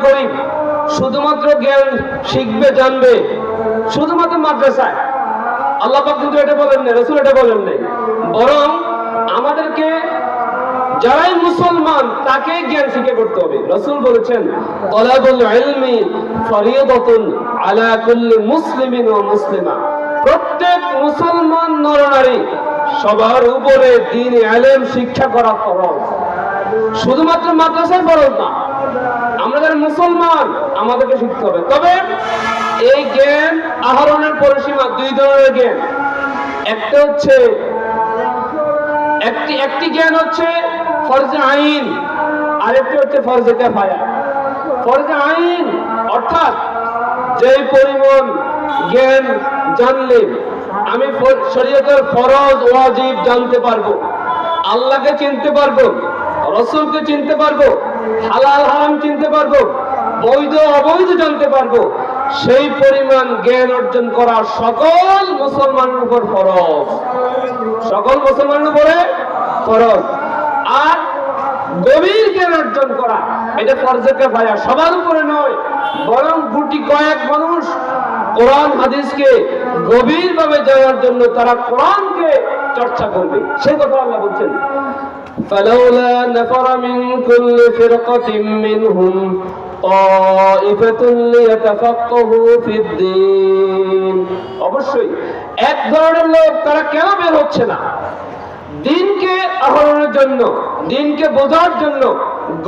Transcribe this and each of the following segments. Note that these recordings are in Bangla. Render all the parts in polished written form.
করি শুধুমাত্র জ্ঞান শিখবে জানবে শুধুমাত্র মাদ্রাসায়, আল্লাহ পাক কিন্তু এটা বলেন না, রাসূল এটা বলেন নাই, বরং আমাদেরকে যারাই মুসলমান তাকে জ্ঞান শিক্ষা করতে হবে। রাসূল বলেছেন তালাবুল ইলমি ফরিয়দাতুন আলা কুল্লি মুসলিমিন ওয়া মুসলিমা, প্রত্যেক মুসলমান নরনারী সবার উপরে দ্বীন ইলম শিক্ষা করা ফরজ, শুধুমাত্র মাদ্রাসায় ফরজ না। আমরা যারা মুসলমান আমাদেরকে শিখতে হবে। তবে এই জ্ঞান আহরণের পরিসীমা দুই ধরনের জ্ঞান। একটা হচ্ছে একটি জ্ঞান হচ্ছে ফরজে আইন, আরেকটি হচ্ছে ফরজে কিফায়া। ফরজে আইন অর্থাৎ যে পরিমাণ জ্ঞান জানলে আমি শরীয়তের ফরজ ওয়াজিব জানতে পারবো, আল্লাহকে চিনতে পারবো, রাসূলকে চিনতে পারবো, হালাল হারাম চিনতে পারবো, বৈধ অবৈধ জানতে পারবো, সেই পরিমাণ জ্ঞান অর্জন করা সকল মুসলমানের উপর ফরজ, সকল মুসলমানের উপরে ফরজ। আর গভীর জ্ঞান অর্জন করা এটা ফরজে কিফায়া, সবার উপরে নয়, বরং গুটি কয়েক মানুষ কোরআন হাদিসকে গভীরভাবে জানার জন্য তারা কোরআনকে চর্চা করবে, সেই কথা আল্লাহ বলছেন ফালাউলা নাফারা মিন কুল্লি ফিরকাতিন মিনহুম তাইফাতুন লিয়াতাফাক্কাহু ফিদ-দীন। অবশ্যই এক ধরনের লোক তারা কেন বের হচ্ছে না দ্বীনকে আহরণের জন্য, দ্বীনকে বোঝার জন্য,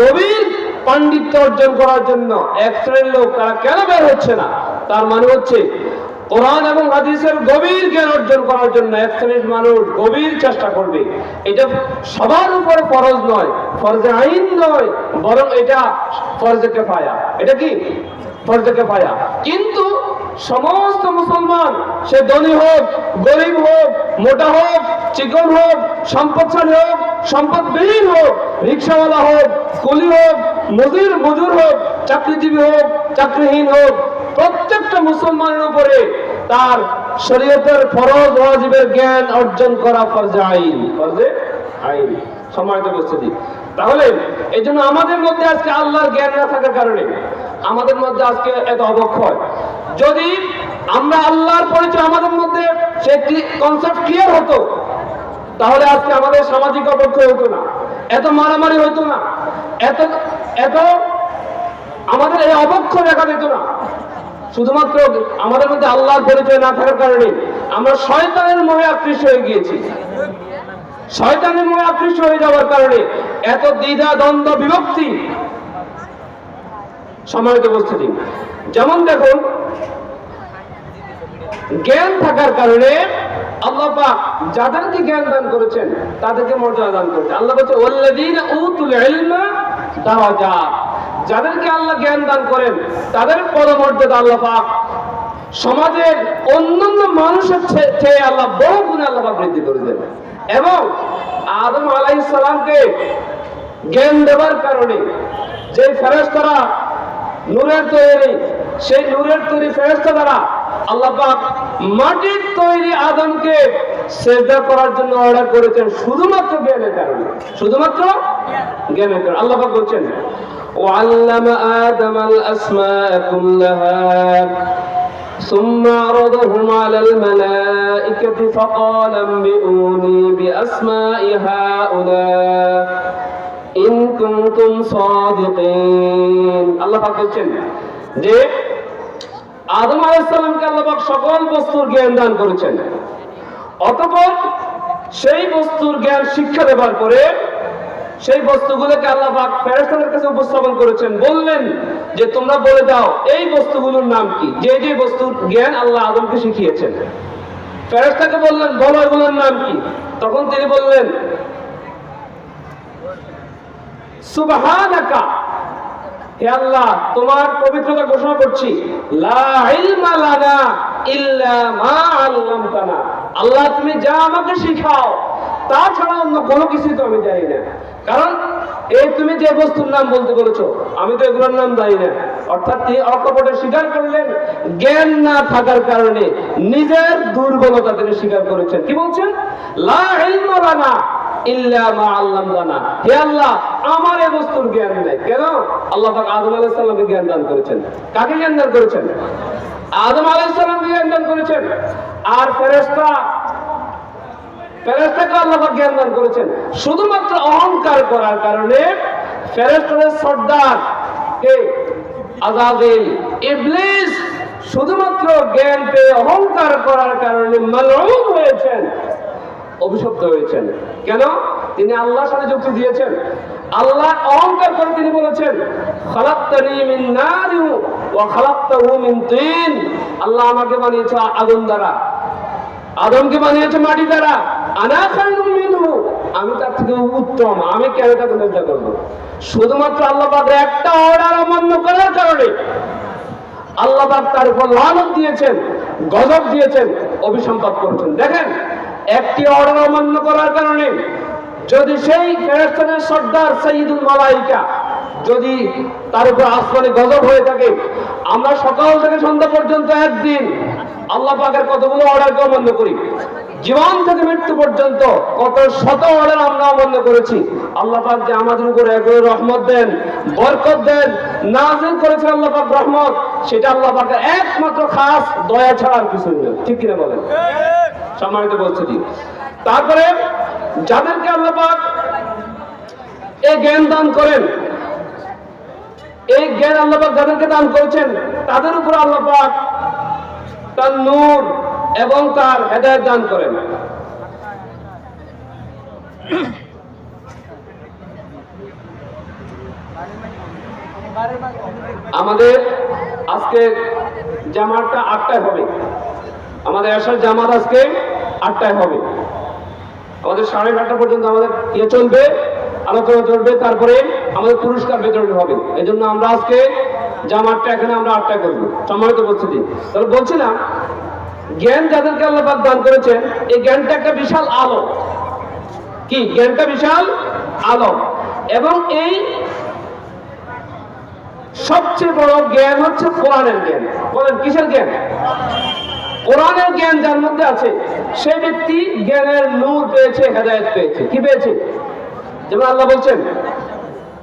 গভীর পাণ্ডিত্য অর্জন করার জন্য এক শ্রেণীর লোক তারা কেন বের হচ্ছে না? তার মানে হচ্ছে কোরআন এবং হাদিসের গভীর জ্ঞান অর্জন করার জন্য এক শ্রেণীর মানুষ গভীর চেষ্টা করবে। এটা সবার উপরে ফরজ নয়, ফরজে আইন নয়, বরং এটা ফরজে কিফায়া। এটা কি ফরজে কিফায়া। কিন্তু সমস্ত মুসলমান, সে ধনী হোক, গরিব হোক, মোটা হোক, চিকন হোক, সম্পদশালী হোক, সম্পদবিহীন হোক, রিক্সাওয়ালা হোক, কুলি হোক, মজুর হোক, চাকরিজীবী হোক, চাকরিহীন হোক, প্রত্যেকটা মুসলমানের উপরে তার শরীয়তের ফরজ ওয়াজিবের জ্ঞান অর্জন করা ফরজে আইন, ফরজে আইন। সম্মানিত উপস্থিতি, তাহলে এই জন্য আমাদের মধ্যে আজকে আল্লাহর জ্ঞান না থাকার কারণে আমাদের মধ্যে আজকে এত অবক্ষয়। যদি আমরা আল্লাহর পরিচয় আমাদের মধ্যে সে কনসেপ্ট ক্লিয়ার হতো, তাহলে আজকে আমাদের সামাজিক অবক্ষয় হতো না, এত মারামারি হতো না, এত আমাদের এই অবক্ষয় দেখা যেত না। শুধুমাত্র আমাদের মধ্যে আল্লাহর পরিচয় না থাকার কারণে আমরা শয়তানের মোহে আকৃষ্ট হয়ে গিয়েছি। শয়তানের মোহে আকৃষ্ট হয়ে যাওয়ার কারণে এত দ্বিধা দ্বন্দ্ব বিভক্তি। সম্মানিত উপস্থিতি, যেমন দেখুন, জ্ঞান থাকার কারণে আল্লাহ পাক যাদেরকে জ্ঞান দান করেছেন তাদেরকে মর্যাদা দান করেছেন। আল্লাহ বলছে ওয়াল্লাযীনা উতুল ইলমা দারাজাত, যাদেরকে আল্লাহ জ্ঞান দান করেন তাদের পদমর্যাদা আল্লাহ পাক সমাজের অন্যান্য মানুষের চেয়ে আল্লাহ বড় গুণে আল্লাহ পাক বৃদ্ধি করে দেন। এবং আদম আলাইহিস সালামকে জ্ঞান দেওয়ার কারণে যে ফেরেশতারা নূরের তৈরি, সেই নূরের তৈরি ফেরেশতা দ্বারা আল্লাহ পাক মাটির তৈরি আদমকে সিজদা করার জন্য অর্ডার করেছেন শুধুমাত্র জ্ঞানের কারণে, শুধুমাত্র জ্ঞানের কারণে। আল্লাহ পাক বলছেন وعلم آدم الأسماء كلها ثم عرضهم على الملائكة فقال انبئوني بأسماء هؤلاء إن كنتم صادقين। আল্লাহ পাক বলছেন যে আদম আলাইহিস সালামকে আল্লাহ পাক সকল বস্তুর জ্ঞান দান করেছেন, অতঃপর সেই বস্তুর জ্ঞান শিক্ষা দেবার পরে সেই বস্তুগুলোকে আল্লাহ পাক ফেরেশতাদের কাছে উপস্থাপন করেছেন। বললেন যে তোমরা বলে দাও এই বস্তুগুলোর নাম কি, যে যে বস্তুর জ্ঞান আল্লাহ আদমকে শিখিয়েছেন। ফেরেশতাকে বললেন বলো এগুলোর নাম কি। তখন তিনি বললেন সুবহানাকা, হে আল্লাহ তোমার পবিত্রতা ঘোষণা করছি, লা ইলমা লানা ইল্লা মা আল্লামতানা, আল্লাহ তুমি যা আমাকে শিখাও তাছাড়া অন্য কোনো কিছু তো আমি জানি না। কারণ এই তুমি যে বস্তুর নাম বলতে বলেছো আমি তো এগুলোর নাম জানি না। অর্থাৎ তিনি অকপটে স্বীকার করলেন জ্ঞান না থাকার কারণে নিজের দুর্বলতা তিনি স্বীকার করেছেন। কি বলছেন? লা ইলমা লানা, ইল্লা মা আল্লামতানা। হে আল্লাহ, আমার এই বস্তুর জ্ঞান নেই। কেন? আল্লাহ পাক আদম আলাইহিস সালামকে জ্ঞান দান করেছেন। কাকে জ্ঞান দান করেছেন? আদম আলাইহিস সালামকে জ্ঞান দান করেছেন। আর ফেরেশতাকে আল্লাহ পাক জ্ঞান দান করেছেন। শুধুমাত্র অহংকার করার কারণে ফেরেশতাদের সর্দার কে? আযাযিল, ইবলিস শুধুমাত্র জ্ঞান পেয়ে অহংকার করার কারণে মালউন হয়েছেন, অভিশপ্ত হয়েছেন। কেন? তিনি আল্লাহর সাথে যুক্তি দিয়েছেন। আল্লাহ অহংকার করে তিনি বলেছেন, খালাকতানি মিন নারি ওয়া খালাকতাহু মিন তিন। আল্লাহ আমাকে বানিয়েছে আগুন দ্বারা, আদমকে বানিয়েছে মাটি দ্বারা। আনা খায়রুম মিনহু, আমি তার থেকে উত্তম, আমি কেন তাকে নিন্দা করব? শুধুমাত্র আল্লাহ পাক একটা অর্ডার অমান্য করার কারণে আল্লাহ পাক তার উপর লানত দিয়েছেন, গজব দিয়েছেন, অভিসম্পাদ করেছেন। দেখেন, একটি অর্ডার অমান্য করার কারণে যদি সেই ফেরেশতাদের সর্দার সাইয়্যিদুল মালায়েকা যদি তার উপর আসমানে গজব হয়ে থাকে, আমরা সকাল থেকে সন্ধ্যা পর্যন্ত একদিন আল্লাহ পাকের কতগুলো অর্ডারকে অমান্য করি। জীবন থেকে মৃত্যু পর্যন্ত কত শত অর্ডার আমরা অমান্য করেছি। আল্লাহ পাক যে আমাদের উপর এগুলো রহমত দেন, বরকত দেন, নাযিল করেছেন আল্লাহ পাক রহমত, সেটা আল্লাহ পাকের একমাত্র খাস দয়া ছাড়া আর কিছু নেই। ঠিক কিনা বলেন? সম্মানিত বলছি। তারপরে যাদেরকে আল্লাহ পাক এই জ্ঞান দান করেন, এই জ্ঞান আল্লাহ পাক যাদেরকে দান করেছেন, তাদের উপর আল্লাহ পাক তার নূর এবং তার হেদায়েত দান করেন। আমাদের আজকে জামাতটা 8টায় হবে। আমাদের আসার জামাত আজকে 8টায় হবে। আমাদের 8:30 পর্যন্ত আমাদের চলবে, আলোচনা চলবে, তারপরে আমাদের পুরস্কার বিতরণ হবে। এই জন্য আমরা আজকে জামাতটা এখানে আমরা 8টায় করবো। সম্মানিত উপস্থিতি, তাহলে বলছিলাম, জ্ঞান যাদেরকে আল্লাহ পাক দান করেছেন, এই জ্ঞানটা একটা বিশাল আলো। কি? জ্ঞানটা বিশাল আলো। এবং এই সবচেয়ে বড় জ্ঞান হচ্ছে কোরআনের জ্ঞান। বলেন, কিসের জ্ঞান? কোরআনের জ্ঞান যার মধ্যে আছে, সেই ব্যক্তি জ্ঞানের নূর পেয়েছে, হেদায়েত পেয়েছে। কি পেয়েছে? যেমন আল্লাহ বলছেন,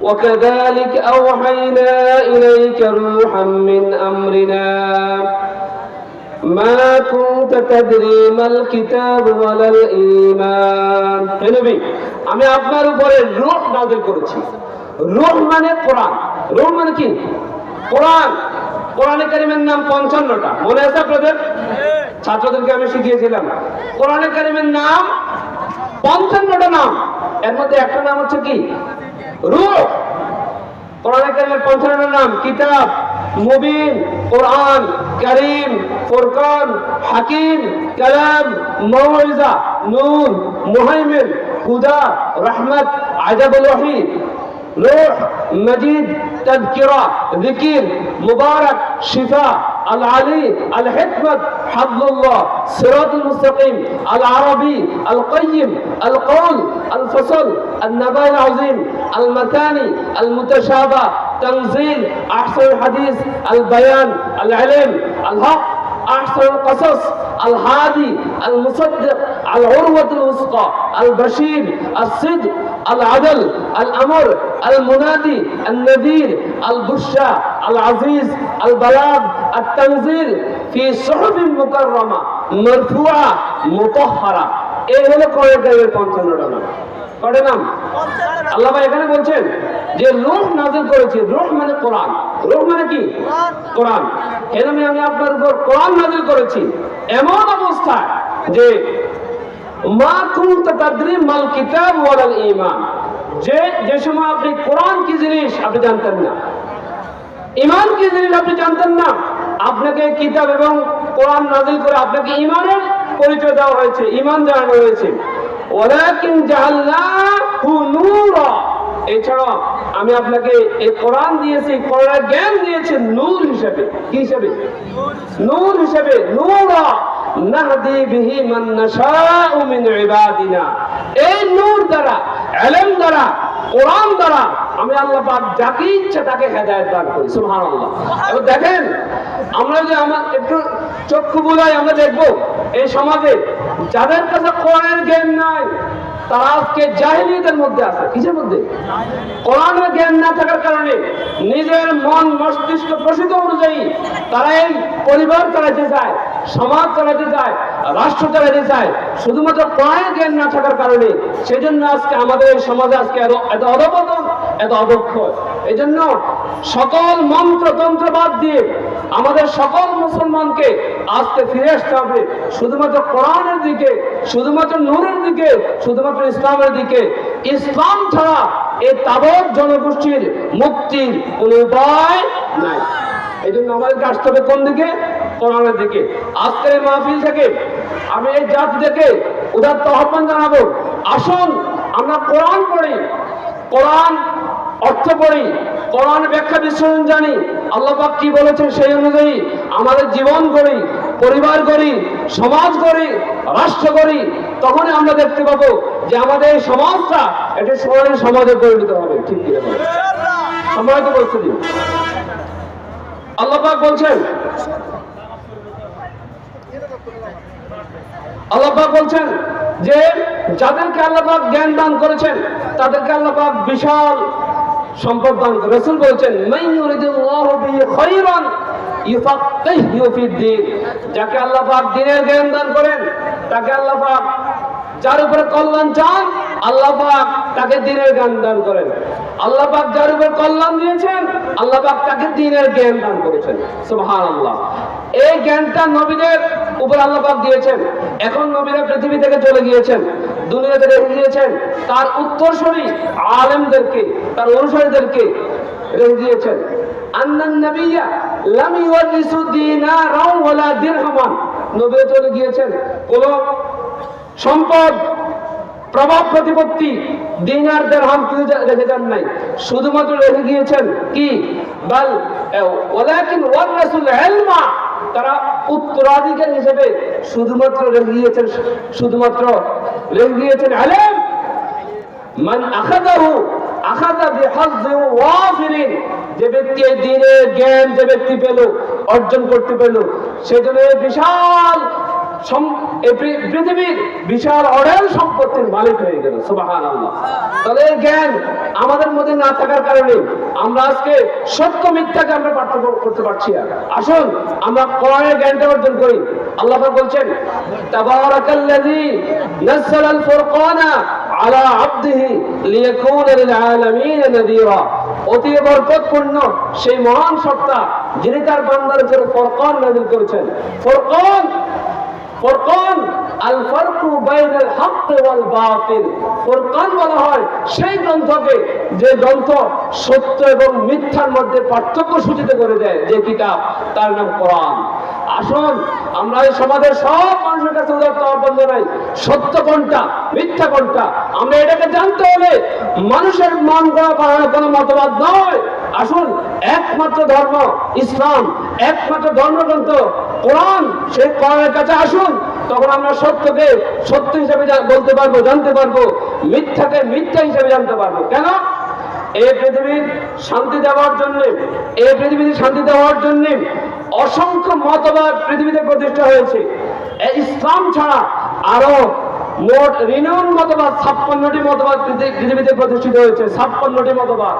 وَكَذَلِكَ أَوْحَيْنَا إِلَيْكَ رُوحًا مِّنْ أَمْرِنَا مَا كُنتَ تَدْرِي مَا الْكِتَابُ وَلَا الْإِيمَانُ। হে নবী, আমি আপনার উপরে রূহ নাযিল করেছি। রূহ মানে কোরআন। রূহ মানে কি? কোরআন। কোরআনে কারিমের নাম 55টা। মনে আছে আপনাদের? ছাত্রদেরকে আমি শিখিয়েছিলাম কোরআনে কারিমের নাম 55টা নাম। এর মধ্যে একটা নাম হচ্ছে কি? রূহ। কোরআনে কারিমের 55টা নাম: কিতাব, মুবিন, কোরআন কারীম, ফুরকান, হাকিম, কালাম, মাউইজা, নূর, মুহাইমিন, হুদা, রাহমাত, আজাবুল ওয়াহি, রূহ, মজিদ, তাযকিরা, যিকির, মুবারক, শিফা, العلي، الحكمة، حبل الله، صراط المستقيم، العربي، القيم، القول، الفصل، النبأ العظيم، المثاني، المتشابه، تنزيل، أحسن الحديث، البيان، العلم، الحق، أحسن القصص، الهادي، المصدق، العروة الوثقى، البشير، الصدق، العدل، الأمر، المنادي، النذير، البشرى، العزيز، البلاغ، التنزيل في صحف مكرمة مرفوعة مطهرة। এই হলো কোরআনের 55টা নাম। কয়টা নাম? আল্লাহ ভাই এখানে বলছেন যে রূহ নাযিল করেছি। রূহ মানে কোরআন। রূহ মানে কি? কোরআন। এজন্য আমি আপনার উপর কোরআন নাযিল করেছি এমন অবস্থায় যে মা কুনতা তাদরি মাল কিতাব ওয়াল ঈমান, যে সময় আপনি কোরআন কি জিনিস আপনি জানতেন না, ঈমান কি জিনিস আপনি জানতেন না, আপনাকে কিতাব এবং কোরআন নাযিল করে আপনাকে ঈমানের পরিচয় দেওয়া হয়েছে, ঈমান জানানো হয়েছে। ওয়ালাকিন জাআলনাহু নূরা, এছাড়া আমি আপনাকে এই কোরআন দিয়েছি, কোরআনের জ্ঞান দিয়েছি নূর হিসেবে। কি হিসেবে? নূর হিসেবে। নূরা নাহদি বিহি মান নাশাউ মিন ইবাদিনা। এই নূর দ্বারা, ইলম দ্বারা, কোরআন দ্বারা আমি আল্লাহ পাক যাকে ইচ্ছা তাকে হেদায়েত দান করি। সুবহানাল্লাহ। এবার দেখেন, আমরা যে আমার একটু চক্ষু বুলাই আমরা দেখব এই সমাজে যাদের কাছে কোরআনের জ্ঞান নাই, তারা আজকে জাহেলিয়াতের মধ্যে আছে। কিসের মধ্যে? কোরআনের জ্ঞান না থাকার কারণে নিজের মন মস্তিষ্ক প্রসিদ্ধ অনুযায়ী তারা এই পরিবার চালাতে চায়, সমাজ চালাতে চায়, রাষ্ট্র চালাতে চায়, শুধুমাত্র কোরআনের জ্ঞান না থাকার কারণে। সেই জন্য আজকে আমাদের এই সমাজে আজকে এত অধপতন, এত অদক্ষ। এই জন্য সকল মন্ত্রতন্ত্র বাদ দিয়ে আমাদের সকল মুসলমানকে আজকে ফিরে আসতে হবে শুধুমাত্র কোরআনের দিকে, শুধুমাত্র নূরের দিকে, শুধুমাত্র ইসলামের দিকে। ইসলাম ছাড়া এই তাবৎ জনগোষ্ঠীর মুক্তির কোনো উপায় নাই। এই জন্য আমাদেরকে আসতে হবে কোন দিকে? কোরআনের দিকে। আজকের এই মাহফিল থেকে আমি এই জাতিকে উদাত্ত আহ্বান জানাবো, আসুন আমরা কোরআন পড়ি, কোরআন অর্থ পড়ি, কোরআন ব্যাখ্যা বিশ্লেষণ জানি, আল্লাহ পাক কি বলেছেন সেই অনুযায়ী আমাদের জীবন গড়ি, পরিবার গড়ি, সমাজ গড়ি, রাষ্ট্র গড়ি। তখনই আমরা দেখতে পাবো যে আমাদের এই সমাজটা একটা সোনালী সমাজে পরিণত হবে। ঠিক কি সময় তো বলছি। আল্লাহ পাক বলছেন, আল্লাহ পাক বলছেন যে যাদেরকে আল্লাহ পাক জ্ঞান দান করেছেন তাদেরকে আল্লাহ পাক বিশাল সম্পদ দান করেন। রাসূল বলছেন মান ইউরিদুল্লাহু বিহি খায়রান ইউফাক্কিহু ফিদ-দ্বীন। যাকে আল্লাহ পাক দ্বীনের জ্ঞান দান করেন তাকে আল্লাহ পাক, যার উপরে কল্যাণ চান আল্লাহ পাক তাকে দ্বীনের জ্ঞান দান করেন। আল্লাহ পাক যার উপর কল্যাণ দিয়েছেন আল্লাহ পাক তাকে দ্বীনের জ্ঞান দান করেছেন। সুবহানাল্লাহ। এই জ্ঞানটা নবীদের উপর আল্লাহ পাক দিয়েছেন। এখন নবীরা পৃথিবী থেকে চলে গিয়েছেন, দুনিয়াতে রেখে গিয়েছেন তার উত্তরসূরি আলেমদেরকে, তার অনুসারীদেরকে রেখে দিয়েছেন। আন্নান নবিয়্যা লাম ইউরিসু দিনারাও ওয়ালা দিরহামান। নবীরা চলে গিয়েছেন কোন সম্পদ, প্রভাব প্রতিপত্তি, দিনার দিরহাম কিছু রেখে যান নাই, শুধুমাত্র রেখে গিয়েছেন কি? বাল ওয়ালাকিন ওয়ারাসুল ইলমা। তারা উত্তরাধিকার হিসেবে শুধুমাত্র রেখে গিয়েছেন, শুধুমাত্র রেখে গিয়েছেন ইলম। মান আখাযাহু আখাযা বিহাজ্জিন ওয়াফিরিন। যে ব্যক্তি এই দ্বীনের জ্ঞান যে ব্যক্তি পেল, অর্জন করতে পেল, সেজন্য বিশাল পৃথিবীর বিশাল অঢেল সম্পত্তির মালিক হয়ে গেল। সুবহানাল্লাহ। তাহলে এই জ্ঞান আমাদের মধ্যে না থাকার কারণে আমরা আজকে সত্য মিথ্যাকে আমরা পার্থক্য করতে পারছি না। আসুন আমরা কোরআনের জ্ঞানটা অর্জন করি। আল্লাহ পাক বলছেন তাবারাকাল্লাযী নাযালাল ফুরকানা আলা আবদিহি লিয়াকুনা লিল আলামিন নাযীরা। অতি বরকতপূর্ণ সেই মহান সত্তা যিনি তার বান্দার উপরে ফুরকান নাযিল করেছেন। ফুরকান, ফুরকান আল ফারকু বাইনাল হক ওয়াল বাতিল। ফুরকান বলা হয় সেই গ্রন্থকে যে গ্রন্থ সত্য এবং মিথ্যার মধ্যে পার্থক্য সূচিত করে দেয়, যে কিতাব, তার নাম কোরআন। আসুন আমরা এই সমাজের সব মানুষের কাছে উদাত্ত আহ্বান জানাই, সত্য কোনটা, মিথ্যা কোনটা, আমরা এটাকে জানতে হলে মানুষের মন গড়া বানানো কোনো মতবাদ নয়। আসুন একমাত্র ধর্ম ইসলাম, একমাত্র ধর্মগ্রন্থ কোরআন, সেই কোরআনের কাছে আসুন। তখন আমরা সত্যকে সত্য হিসেবে বলতে পারবো, জানতে পারবো, মিথ্যাকে মিথ্যা হিসেবে জানতে পারবো। কেন? এই পৃথিবীর শান্তি দেওয়ার জন্য, এই পৃথিবীতে শান্তি দেওয়ার জন্য অসংখ্য মতবাদ পৃথিবীতে প্রতিষ্ঠা হয়েছে। ইসলাম ছাড়া আরো মোট রিনিউন মতবাদ 56টি মতবাদ পৃথিবীতে প্রতিষ্ঠিত হয়েছে। 56টি মতবাদ।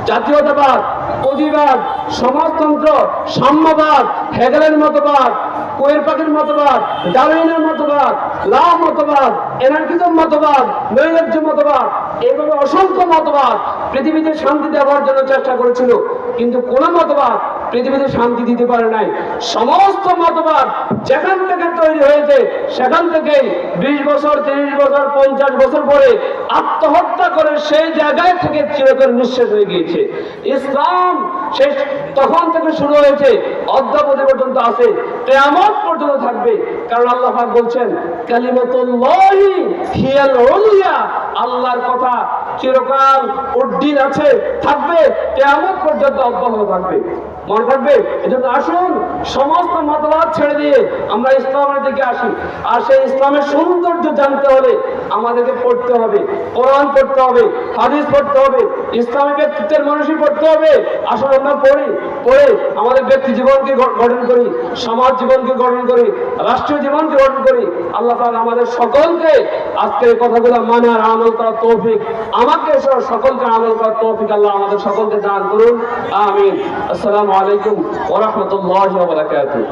জাতীয়তাবাদ, পুঁজিবাদ, সমাজতন্ত্র, সাম্যবাদ, হেগেলের মতবাদ, কোয়ের পাখির মতবাদ, ডারউইনের মতবাদ, লা মতবাদ, এনার্কিজম মতবাদ, নৈরাজ্য মতবাদ, এইভাবে অসংখ্য মতবাদ পৃথিবীতে শান্তি দেওয়ার জন্য চেষ্টা করেছিল, কিন্তু কোন মতবাদ পৃথিবীতে শান্তি দিতে পারে নাই। সমস্ত মতবাদ যেখান থেকে তৈরি হয়েছে সেখান থেকেই 20 বছর, 30 বছর, 50 বছর পরে আত্মহত্যা করে সেই জায়গায় থেকে চিরতরে নিঃশেষ হয়ে গিয়েছে। ইসলাম শেষ তখন থেকে শুরু হয়েছে, অদ্যাবধি পর্যন্ত আছে, কিয়ামত পর্যন্ত থাকবে। কারণ আল্লাহ পাক বলছেন কালিমাতুল্লাহি হিয়াল উলিয়া। আল্লাহর কথা চিরকাল উড্ডীন আছে, থাকবে, কিয়ামত পর্যন্ত অব্যাহত থাকবে। মনে থাকবে। এজন্য আসুন সমস্ত মতবাদ ছেড়ে দিয়ে আমরা ইসলামের দিকে আসি। আর সেই ইসলামের সৌন্দর্য জানতে হলে আমাদেরকে পড়তে হবে, কোরআন পড়তে হবে, হাদিস পড়তে হবে, ইসলামী ব্যক্তিত্বের মানুষই পড়তে হবে। আসুন আমরা পড়ে আমাদের ব্যক্তি জীবনকে গঠন করি, সমাজ জীবনকে গঠন করি, রাষ্ট্রীয় জীবনকে গঠন করি। আল্লাহ তাআলা আমাদের সকলকে আজকের এই কথাগুলো মানার আমল করার তৌফিক, আমাকে সহ সকলকে আমল করার তৌফিক আল্লাহ আমাদের সকলকে দান করুন। আমিন। আসসালামু আলাইকুম ওয়া রাহমাতুল্লাহি ওয়া বারাকাতুহু।